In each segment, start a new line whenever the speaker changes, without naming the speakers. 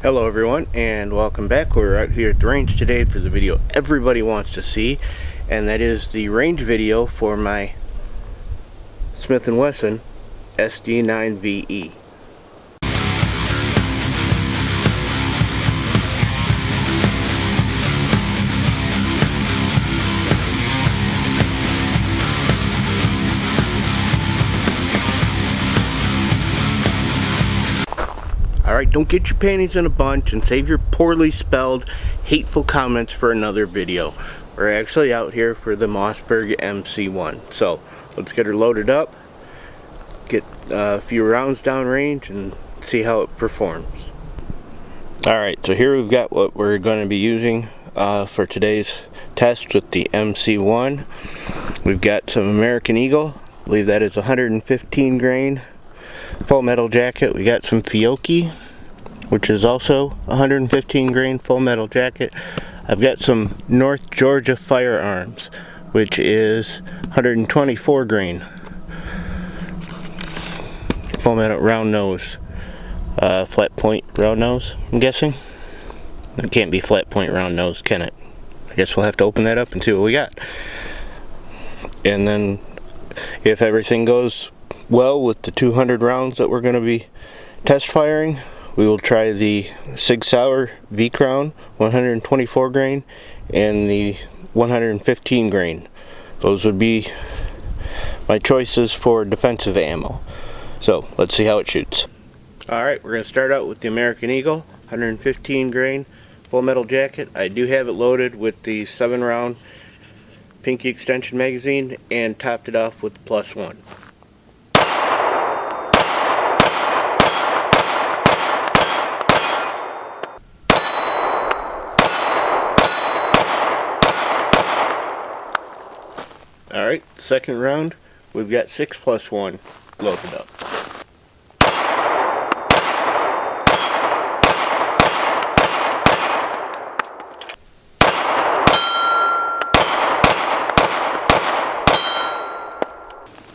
Hello everyone, and welcome back. We're out here at the range today for the video everybody wants to see, and that is the range video for my Smith & Wesson SD9VE. Alright, don't get your panties in a bunch and save your poorly spelled, hateful comments for another video. We're actually out here for the Mossberg MC1. So, let's get her loaded up, get a few rounds downrange, and see how it performs. Alright, so here we've got what we're going to be using for today's test with the MC1. We've got some American Eagle. I believe that is 115 grain. Full metal jacket. We got some Fiocchi, which is also 115 grain full metal jacket. I've got some North Georgia Firearms, which is 124 grain full metal round nose, flat point round nose. I'm guessing it can't be flat point round nose, can it? I guess we'll have to open that up and see what we got. And then if everything goes well with the 200 rounds that we're going to be test firing, we will try the Sig Sauer V-Crown 124 grain and the 115 grain. Those would be my choices for defensive ammo. So let's see how it shoots. Alright, we're going to start out with the American Eagle 115 grain full metal jacket. I do have it loaded with the 7-round pinky extension magazine and topped it off with the +1. Alright, second round, we've got 6+1 loaded up.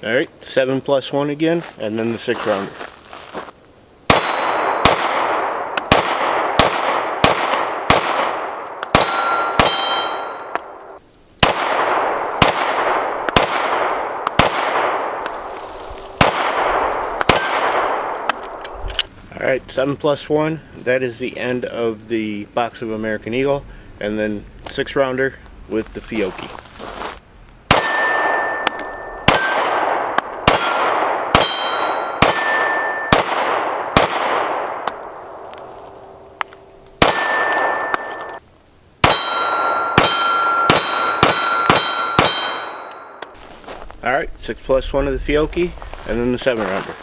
Alright, 7+1 again, and then the 6th rounder. Alright, 7+1, that is the end of the box of American Eagle, and then 6 rounder with the Fiocchi. Alright, 6+1 of the Fiocchi, and then the 7 rounder.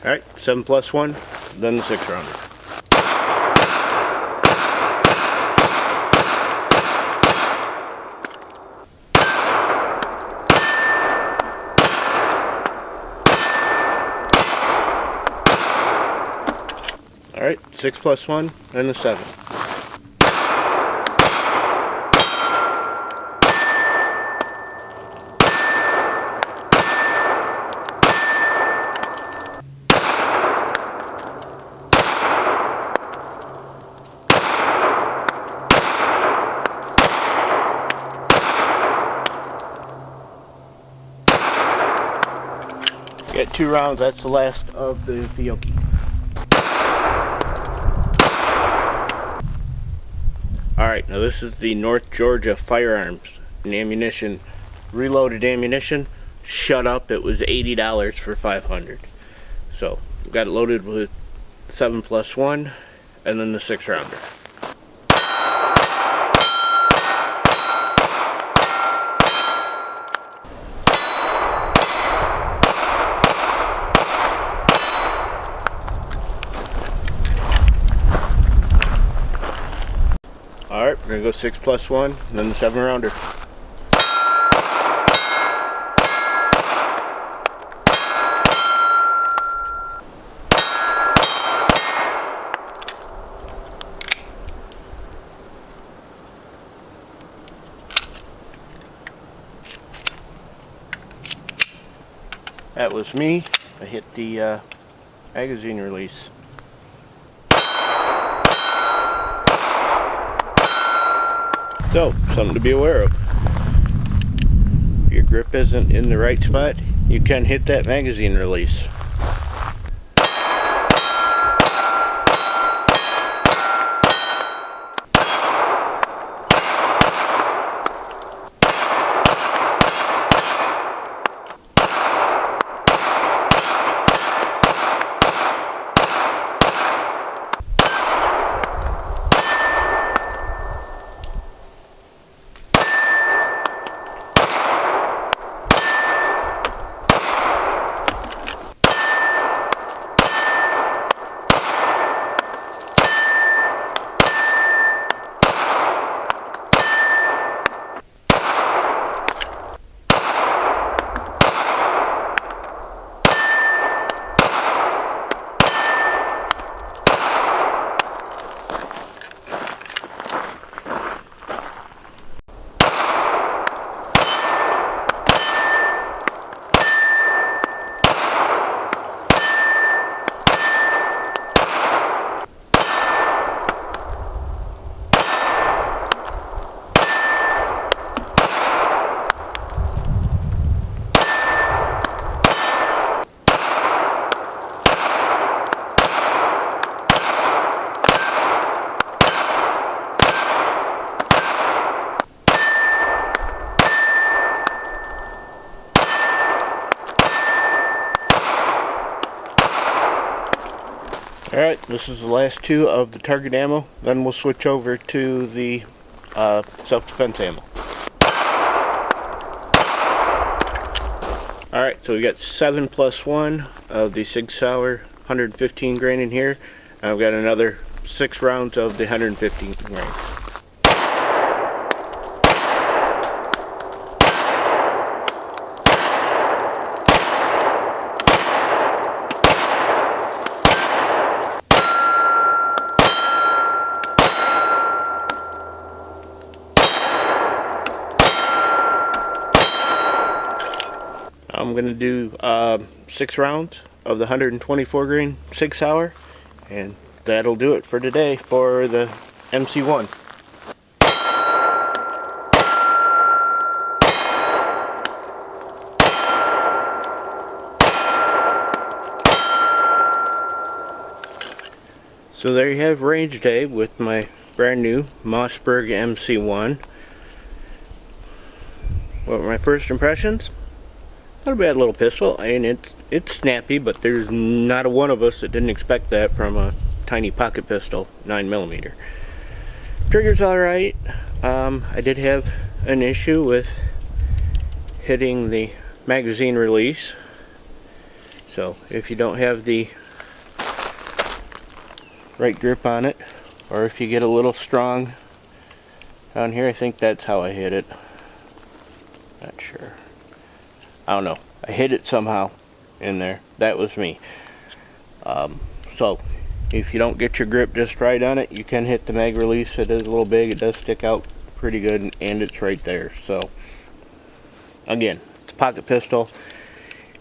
Alright, 7+1, then the 6 rounder. Alright, 6+1, and the 7. Got 2 rounds, that's the last of the Fiocchi. Alright, now this is the North Georgia Firearms and Ammunition, reloaded ammunition. Shut up, it was $80 for 500. So, got it loaded with 7+1 and then the 6 rounder. Alright, we're going to go 6+1 and then the 7 rounder. That was me. I hit the magazine release. So, something to be aware of. If your grip isn't in the right spot, you can hit that magazine release. Alright, this is the last two of the target ammo, then we'll switch over to the self-defense ammo. Alright, so we got 7+1 of the Sig Sauer 115 grain in here, and I've got another 6 rounds of the 115 grain. I'm going to do 6 rounds of the 124 grain Sig Sauer, and that'll do it for today for the MC1. So there you have range day with my brand new Mossberg MC1. What were my first impressions? Not a bad little pistol. I mean, it's snappy, but there's not a one of us that didn't expect that from a tiny pocket pistol, 9mm. Trigger's alright. I did have an issue with hitting the magazine release. So if you don't have the right grip on it, or if you get a little strong down here, I think that's how I hit it. Not sure. I don't know. I hit it somehow in there. That was me. So if you don't get your grip just right on it, you can hit the mag release. It is a little big. It does stick out pretty good, and it's right there. So again, it's a pocket pistol.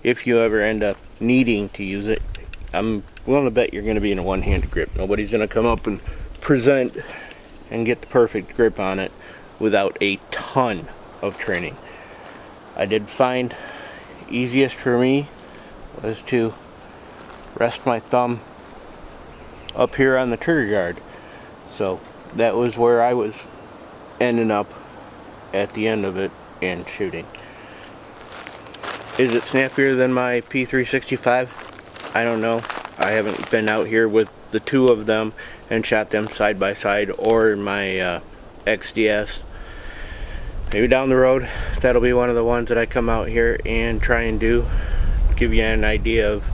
If you ever end up needing to use it, I'm willing to bet you're going to be in a one-handed grip. Nobody's going to come up and present and get the perfect grip on it without a ton of training. I did find easiest for me was to rest my thumb up here on the trigger guard. So that was where I was ending up at the end of it and shooting. Is it snappier than my P365? I don't know. I haven't been out here with the two of them and shot them side by side, or my XDS. Maybe down the road that'll be one of the ones that I come out here and try and do, give you an idea of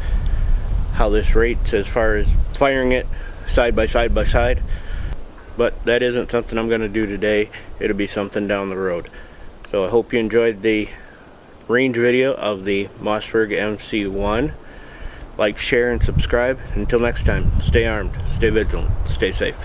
how this rates as far as firing it side by side. But that isn't something I'm going to do today. It'll be something down the road. So I hope you enjoyed the range video of the Mossberg MC1. Like, share, and subscribe. Until next time, stay armed, stay vigilant, stay safe.